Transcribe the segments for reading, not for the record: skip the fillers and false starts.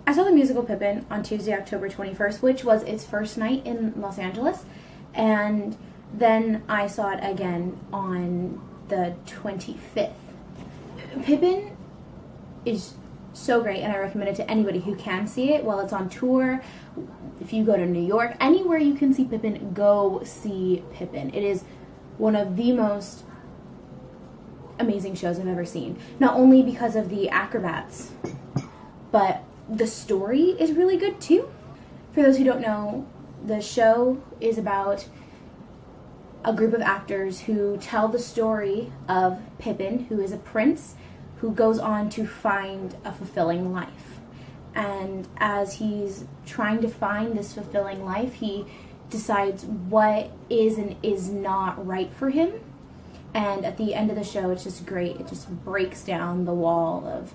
I saw the musical Pippin on Tuesday, October 21st, which was its first night in Los Angeles, and then I saw it again on the 25th. Pippin is so great, and I recommend it to anybody who can see it while it's on tour. If you go to New York, anywhere you can see Pippin, go see Pippin. It is one of the most amazing shows I've ever seen. Not only because of the acrobats, but the story is really good too. For those who don't know, the show is about a group of actors who tell the story of Pippin, who is a prince who goes on to find a fulfilling life. And as he's trying to find this fulfilling life, he decides what is and is not right for him. And at the end of the show, it's just great. It just breaks down the wall of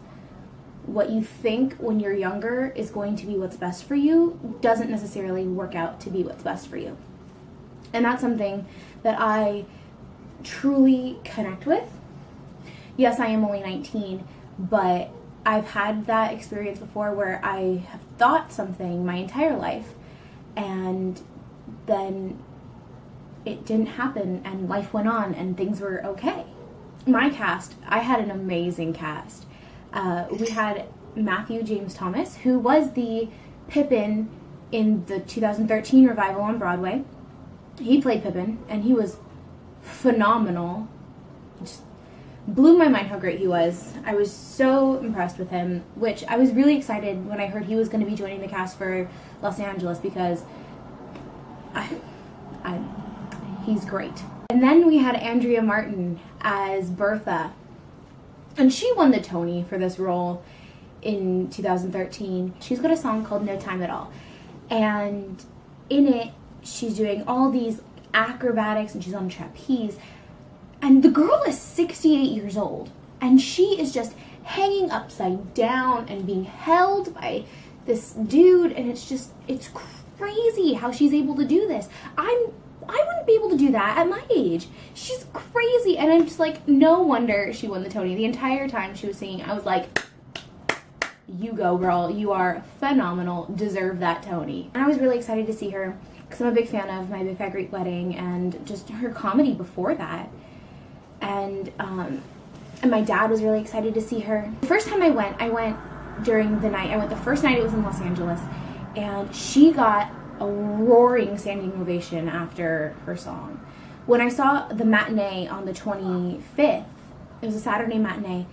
what you think when you're younger is going to be what's best for you doesn't necessarily work out to be what's best for you. And that's something that I truly connect with. Yes, I am only 19, but I've had that experience before where I have thought something my entire life and then it didn't happen and life went on and things were okay. My cast, I had an amazing cast. We had Matthew James Thomas, who was the Pippin in the 2013 revival on Broadway. He played Pippin, and he was phenomenal. Just blew my mind how great he was. I was so impressed with him, which I was really excited when I heard he was going to be joining the cast for Los Angeles because he's great. And then we had Andrea Martin as Bertha. And she won the Tony for this role in 2013. She's got a song called No Time at All. And in it, she's doing all these acrobatics and she's on trapeze. And the girl is 68 years old. And she is just hanging upside down and being held by this dude. And it's crazy how she's able to do this. I wouldn't be able to do that at my age. She's crazy. And I'm just like, no wonder she won the Tony. The entire time she was singing, I was like, you go, girl. You are phenomenal. Deserve that Tony. And I was really excited to see her because I'm a big fan of My Big Fat Greek Wedding and just her comedy before that. And my dad was really excited to see her. The first time I went during the night. I went the first night it was in Los Angeles. And she got a roaring standing ovation after her song. When I saw the matinee on the 25th, it was a Saturday matinee,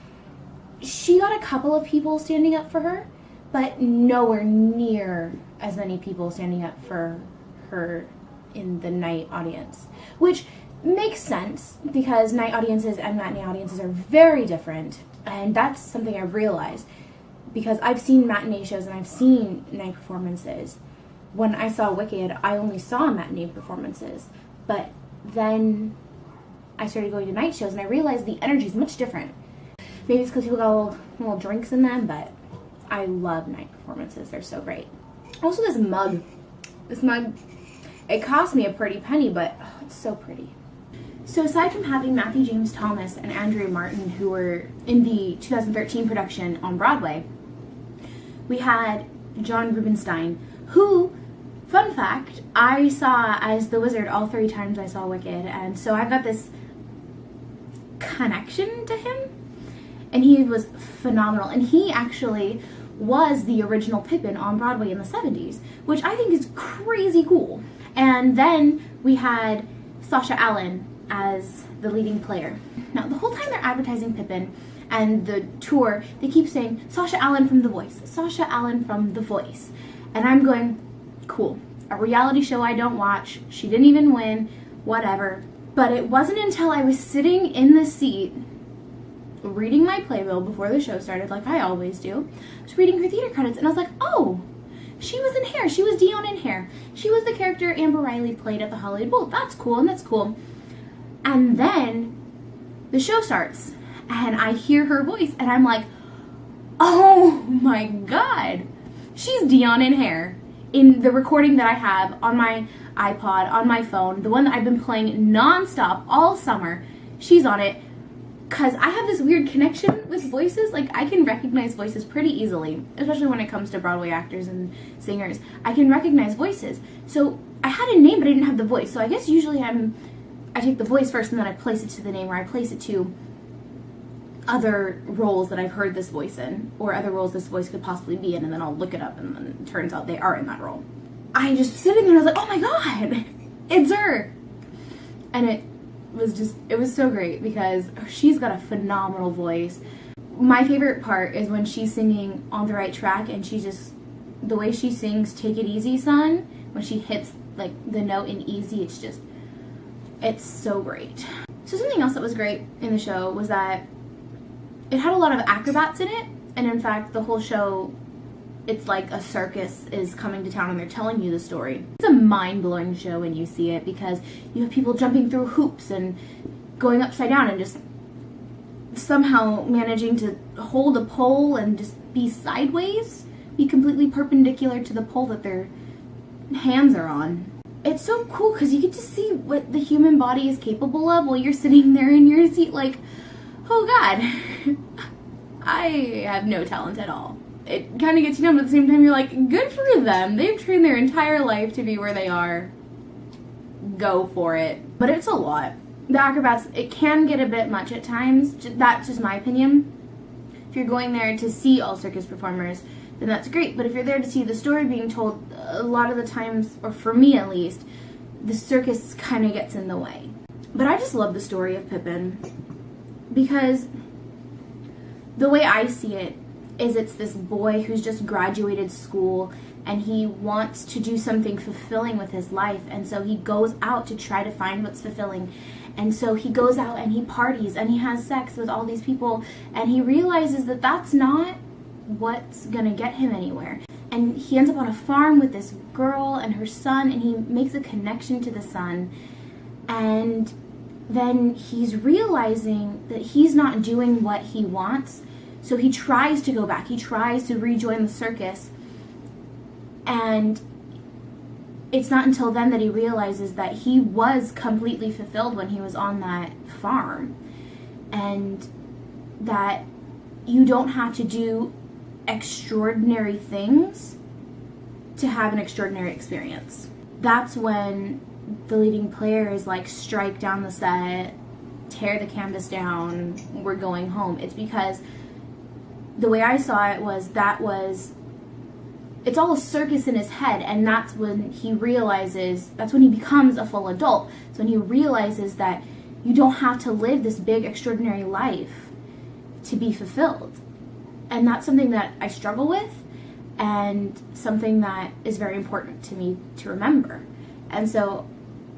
she got a couple of people standing up for her, but nowhere near as many people standing up for her in the night audience, which makes sense because night audiences and matinee audiences are very different, and that's something I've realized because I've seen matinee shows and I've seen night performances. When I saw Wicked, I only saw matinee performances, but then I started going to night shows and I realized the energy is much different. Maybe it's because people got little drinks in them, but I love night performances. They're so great. Also, this mug, it cost me a pretty penny, but it's so pretty. So aside from having Matthew James Thomas and Andrea Martin, who were in the 2013 production on Broadway, we had John Rubinstein, who, fun fact, I saw as the Wizard all 3 times I saw Wicked, and so I've got this connection to him, and he was phenomenal. And he actually was the original Pippin on Broadway in the 70s, which I think is crazy cool. And then we had Sasha Allen as the leading player. Now, the whole time they're advertising Pippin and the tour, they keep saying, Sasha Allen from The Voice, Sasha Allen from The Voice. And I'm going, cool. A reality show I don't watch. She didn't even win. Whatever. But it wasn't until I was sitting in the seat reading my playbill before the show started, like I always do. I was reading her theater credits, and I was like, oh, she was in Hair. She was Dion in Hair. She was the character Amber Riley played at the Hollywood Bowl. That's cool, and that's cool. And then the show starts, and I hear her voice, and I'm like, oh my God. She's Dion in Hair. In the recording that I have on my iPod, on my phone, the one that I've been playing nonstop all summer, she's on it. because I have this weird connection with voices. Like, I can recognize voices pretty easily, especially when it comes to Broadway actors and singers. I can recognize voices. So I had a name, but I didn't have the voice. So I guess usually I take the voice first, and then I place it to the name, or I place it to other roles that I've heard this voice in, or other roles this voice could possibly be in, and then I'll look it up, and then it turns out they are in that role. I just sitting there, and I was like, oh my god, it's her! And it was so great, because she's got a phenomenal voice. My favorite part is when she's singing On the Right Track, and she just, the way she sings Take It Easy, Son, when she hits like the note in easy, it's so great. So something else that was great in the show was that it had a lot of acrobats in it, and in fact the whole show, it's like a circus is coming to town and they're telling you the story. It's a mind-blowing show when you see it, because you have people jumping through hoops and going upside down and just somehow managing to hold a pole and just be sideways, be completely perpendicular to the pole that their hands are on. It's so cool because you get to see what the human body is capable of while you're sitting there in your seat like, oh god, I have no talent at all. It kind of gets you down, but at the same time you're like, good for them. They've trained their entire life to be where they are. Go for it. But it's a lot. The acrobats, it can get a bit much at times. That's just my opinion. If you're going there to see all circus performers, then that's great. But if you're there to see the story being told, a lot of the times, or for me at least, the circus kind of gets in the way. But I just love the story of Pippin, because the way I see it is it's this boy who's just graduated school and he wants to do something fulfilling with his life, and so he goes out to try to find what's fulfilling. And so he goes out and he parties and he has sex with all these people, and he realizes that that's not what's gonna get him anywhere. And he ends up on a farm with this girl and her son, and he makes a connection to the son, and then he's realizing that he's not doing what he wants. So he tries to go back. He tries to rejoin the circus. And it's not until then that he realizes that he was completely fulfilled when he was on that farm. And that you don't have to do extraordinary things to have an extraordinary experience. That's when the leading player is like, strike down the set, tear the canvas down, we're going home. It's because the way I saw it was it's all a circus in his head, and that's when he realizes, that's when he becomes a full adult. So when he realizes that you don't have to live this big extraordinary life to be fulfilled. And that's something that I struggle with, and something that is very important to me to remember. And so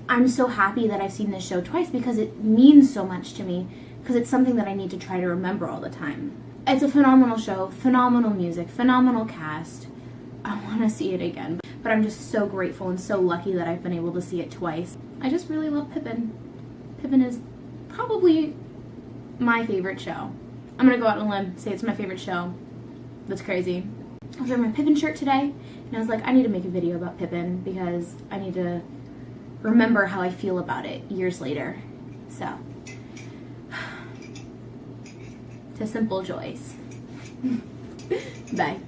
I'm so happy that I've seen this show twice, because it means so much to me, because it's something that I need to try to remember all the time. It's a phenomenal show, phenomenal music, phenomenal cast. I want to see it again, but I'm just so grateful and so lucky that I've been able to see it twice. I just really love Pippin. Pippin is probably my favorite show. I'm gonna go out on a limb, say it's my favorite show. That's crazy. I was wearing my Pippin shirt today, and I was like, I need to make a video about Pippin, because I need to remember how I feel about it years later. So, to simple joys. Bye.